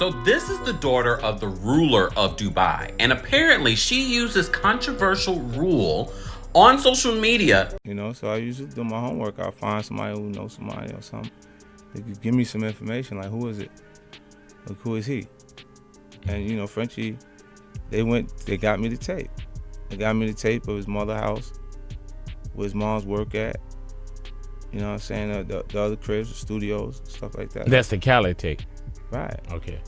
So this is the daughter of the ruler of Dubai, and apparently she uses controversial rule on social media. You know, so I usually do my homework. I'll find somebody who knows somebody or something. They could give me some information, like who is it? Like who is he? And you know, Frenchie, they got me the tape. They got me the tape of his mother's house, where his mom's work at. You know what I'm saying? The other cribs, the studios, stuff like that. That's the Cali tape. Right. Okay.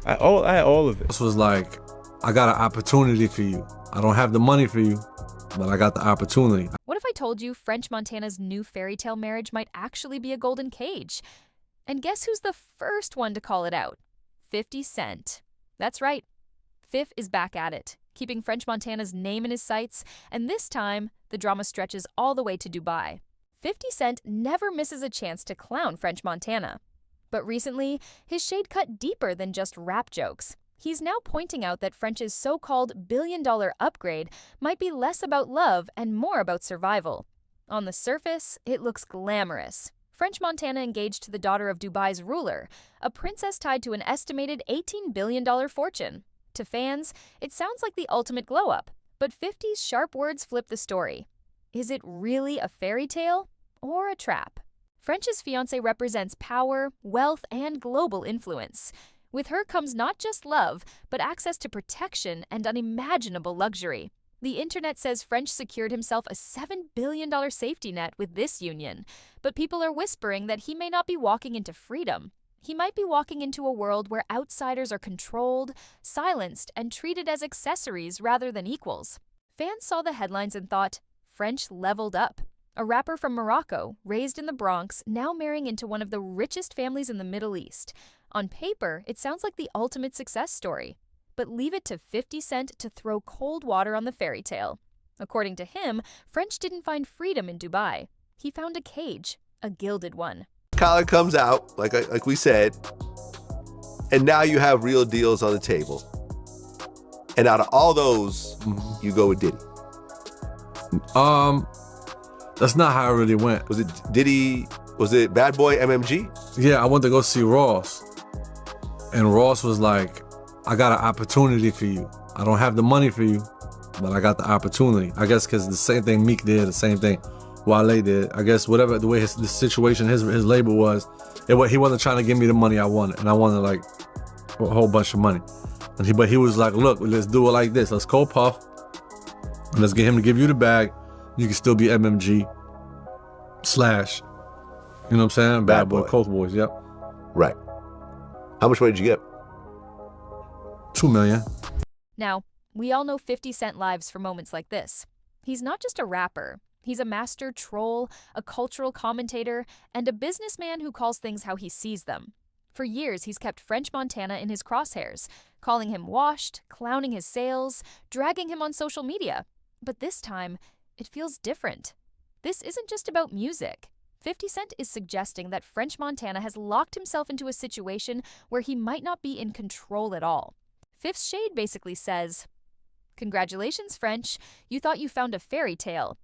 I had all of it. This was like, I got an opportunity for you. I don't have the money for you, but I got the opportunity. What if I told you French Montana's new fairy tale marriage might actually be a golden cage? And guess who's the first one to call it out? 50 Cent. That's right. Fif is back at it, keeping French Montana's name in his sights, and this time, the drama stretches all the way to Dubai. 50 Cent never misses a chance to clown French Montana. But recently, his shade cut deeper than just rap jokes. He's now pointing out that French's so-called billion-dollar upgrade might be less about love and more about survival. On the surface, it looks glamorous. French Montana engaged to the daughter of Dubai's ruler, a princess tied to an estimated $18 billion fortune. To fans, it sounds like the ultimate glow-up, but 50's sharp words flip the story. Is it really a fairy tale or a trap? French's fiancé represents power, wealth, and global influence. With her comes not just love, but access to protection and unimaginable luxury. The internet says French secured himself a $7 billion safety net with this union, but people are whispering that he may not be walking into freedom. He might be walking into a world where outsiders are controlled, silenced, and treated as accessories rather than equals. Fans saw the headlines and thought, French leveled up. A rapper from Morocco, raised in the Bronx, now marrying into one of the richest families in the Middle East. On paper, it sounds like the ultimate success story. But leave it to 50 Cent to throw cold water on the fairy tale. According to him, French didn't find freedom in Dubai. He found a cage, a gilded one. Collar comes out, like we said, and now you have real deals on the table. And out of all those, you go with Diddy. That's not how it really went. Was it Diddy? Was it Bad Boy MMG? Yeah, I went to go see Ross. And Ross was like, I got an opportunity for you. I don't have the money for you, but I got the opportunity. I guess because the same thing Meek did, the same thing Wale did. I guess whatever, the way the situation, his label was, he wasn't trying to give me the money I wanted. And I wanted like a whole bunch of money. But he was like, look, let's do it like this. Let's call Puff. And let's get him to give you the bag. You can still be MMG / you know what I'm saying? Bad Boy, Coke Boys, yep. Right. How much money did you get? $2 million. Now, we all know 50 Cent lives for moments like this. He's not just a rapper. He's a master troll, a cultural commentator, and a businessman who calls things how he sees them. For years, he's kept French Montana in his crosshairs, calling him washed, clowning his sales, dragging him on social media. But this time, it feels different. This isn't just about music. 50 Cent is suggesting that French Montana has locked himself into a situation where he might not be in control at all. Fifth's shade basically says, congratulations, French. You thought you found a fairy tale.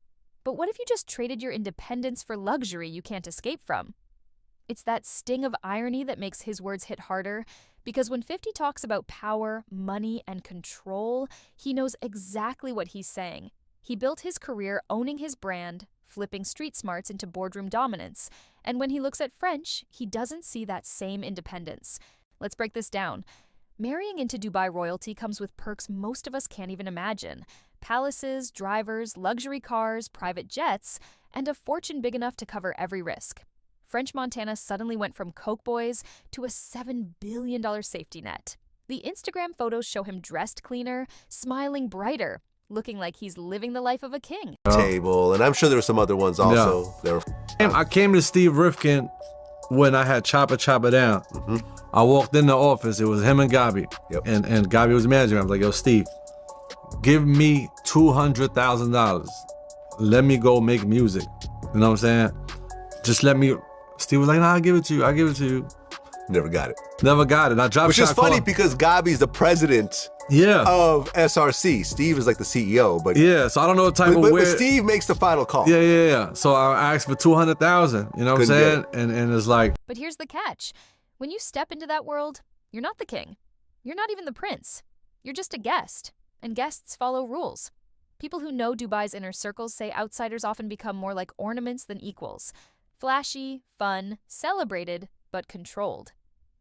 But what if you just traded your independence for luxury you can't escape from? It's that sting of irony that makes his words hit harder, because when 50 talks about power, money, and control, he knows exactly what he's saying. He built his career owning his brand, flipping street smarts into boardroom dominance, and when he looks at French, he doesn't see that same independence. Let's break this down. Marrying into Dubai royalty comes with perks most of us can't even imagine. Palaces, drivers, luxury cars, private jets, and a fortune big enough to cover every risk. French Montana suddenly went from Coke Boys to a $7 billion safety net. The Instagram photos show him dressed cleaner, smiling brighter, looking like he's living the life of a king. Table, and I'm sure there were some other ones also. Yeah. I came to Steve Rifkin when I had Chopper Down. I walked in the office, it was him and Gabi. Yep. And Gabi was manager. I was like, yo, Steve, give me $200,000. Let me go make music. You know what I'm saying? Just let me. Steve was like, nah, I'll give it to you. Never got it. Never got it. I dropped. Which is funny because Gabi's the president of SRC. Steve is like the CEO, but so I don't know what type of but Steve makes the final call. Yeah. So I asked for $200,000. You know what I'm saying? And it's like. But here's the catch: when you step into that world, You're not the king. You're not even the prince. You're just a guest, and guests follow rules. People who know Dubai's inner circles say outsiders often become more like ornaments than equals. Flashy, fun, celebrated, but controlled.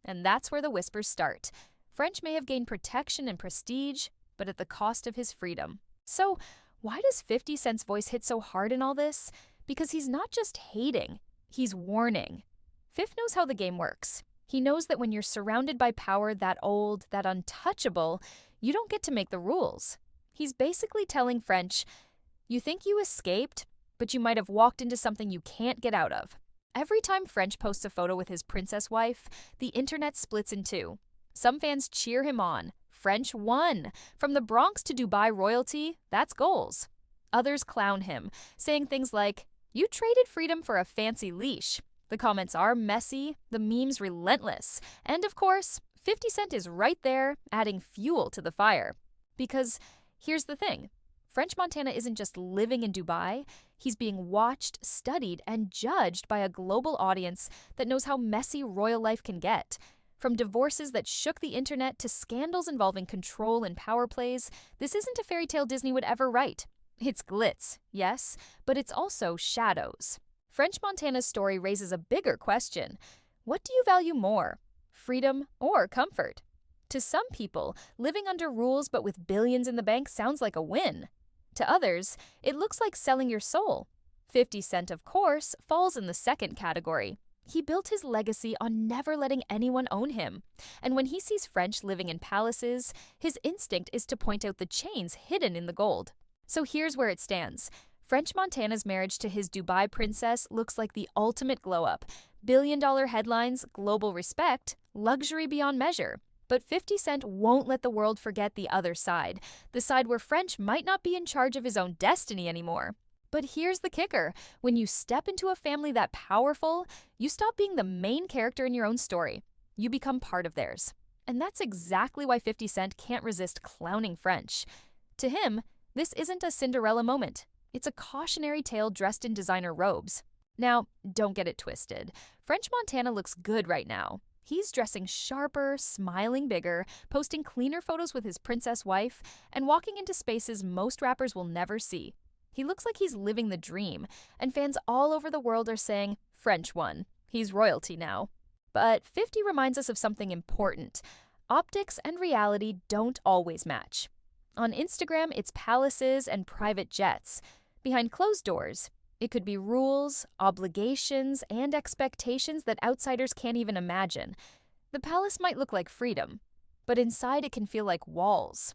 And that's where the whispers start. French may have gained protection and prestige, but at the cost of his freedom. So, why does 50 Cent's voice hit so hard in all this? Because he's not just hating, he's warning. Fifth knows how the game works. He knows that when you're surrounded by power that old, that untouchable, you don't get to make the rules. He's basically telling French, you think you escaped, but you might have walked into something you can't get out of. Every time French posts a photo with his princess wife, the internet splits in two. Some fans cheer him on. French won. From the Bronx to Dubai royalty, that's goals. Others clown him, saying things like, you traded freedom for a fancy leash. The comments are messy, the memes relentless, and of course, 50 Cent is right there, adding fuel to the fire. Because here's the thing, French Montana isn't just living in Dubai, he's being watched, studied, and judged by a global audience that knows how messy royal life can get. From divorces that shook the internet to scandals involving control and power plays, this isn't a fairy tale Disney would ever write. It's glitz, yes, but it's also shadows. French Montana's story raises a bigger question. What do you value more, freedom or comfort? To some people, living under rules but with billions in the bank sounds like a win. To others, it looks like selling your soul. 50 Cent, of course, falls in the second category. He built his legacy on never letting anyone own him. And when he sees French living in palaces, his instinct is to point out the chains hidden in the gold. So here's where it stands. French Montana's marriage to his Dubai princess looks like the ultimate glow-up. Billion-dollar headlines, global respect, luxury beyond measure. But 50 Cent won't let the world forget the other side, the side where French might not be in charge of his own destiny anymore. But here's the kicker. When you step into a family that powerful, you stop being the main character in your own story. You become part of theirs. And that's exactly why 50 Cent can't resist clowning French. To him, this isn't a Cinderella moment. It's a cautionary tale dressed in designer robes. Now, don't get it twisted. French Montana looks good right now. He's dressing sharper, smiling bigger, posting cleaner photos with his princess wife, and walking into spaces most rappers will never see. He looks like he's living the dream, and fans all over the world are saying, French won. He's royalty now. But 50 reminds us of something important. Optics and reality don't always match. On Instagram, it's palaces and private jets. Behind closed doors, it could be rules, obligations, and expectations that outsiders can't even imagine. The palace might look like freedom, but inside it can feel like walls.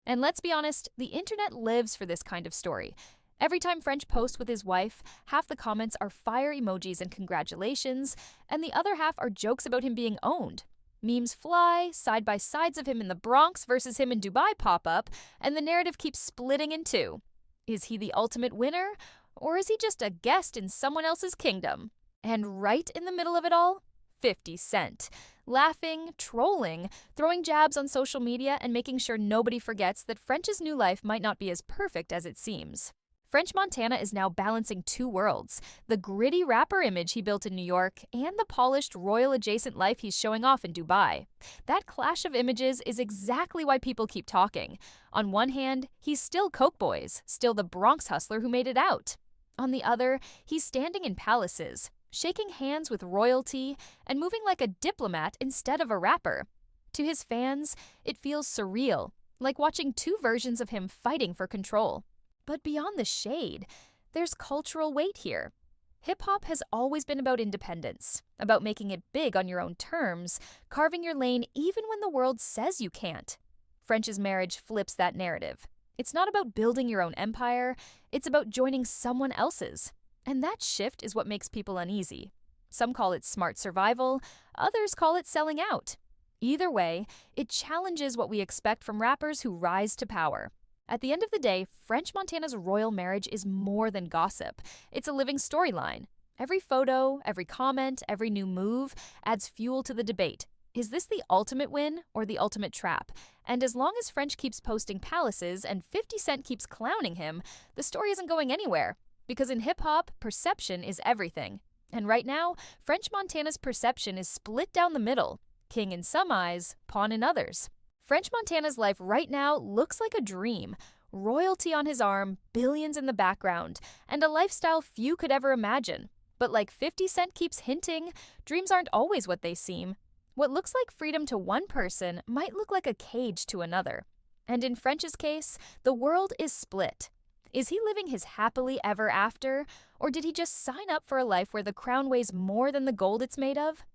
And let's be honest, the internet lives for this kind of story. Every time French posts with his wife, half the comments are fire emojis and congratulations, and the other half are jokes about him being owned. Memes fly, side-by-sides of him in the Bronx versus him in Dubai pop up, and the narrative keeps splitting in two. Is he the ultimate winner, or is he just a guest in someone else's kingdom? And right in the middle of it all, 50 Cent. Laughing, trolling, throwing jabs on social media, and making sure nobody forgets that French's new life might not be as perfect as it seems. French Montana is now balancing two worlds, the gritty rapper image he built in New York and the polished royal-adjacent life he's showing off in Dubai. That clash of images is exactly why people keep talking. On one hand, he's still Coke Boys, still the Bronx hustler who made it out. On the other, he's standing in palaces, shaking hands with royalty, and moving like a diplomat instead of a rapper. To his fans, it feels surreal, like watching two versions of him fighting for control. But beyond the shade, there's cultural weight here. Hip-hop has always been about independence, about making it big on your own terms, carving your lane even when the world says you can't. French's marriage flips that narrative. It's not about building your own empire, it's about joining someone else's. And that shift is what makes people uneasy. Some call it smart survival, others call it selling out. Either way, it challenges what we expect from rappers who rise to power. At the end of the day, French Montana's royal marriage is more than gossip. It's a living storyline. Every photo, every comment, every new move adds fuel to the debate. Is this the ultimate win or the ultimate trap? And as long as French keeps posting palaces and 50 Cent keeps clowning him, the story isn't going anywhere. Because in hip-hop, perception is everything. And right now, French Montana's perception is split down the middle. King in some eyes, pawn in others. French Montana's life right now looks like a dream. Royalty on his arm, billions in the background, and a lifestyle few could ever imagine. But like 50 Cent keeps hinting, dreams aren't always what they seem. What looks like freedom to one person might look like a cage to another. And in French's case, the world is split. Is he living his happily ever after, or did he just sign up for a life where the crown weighs more than the gold it's made of?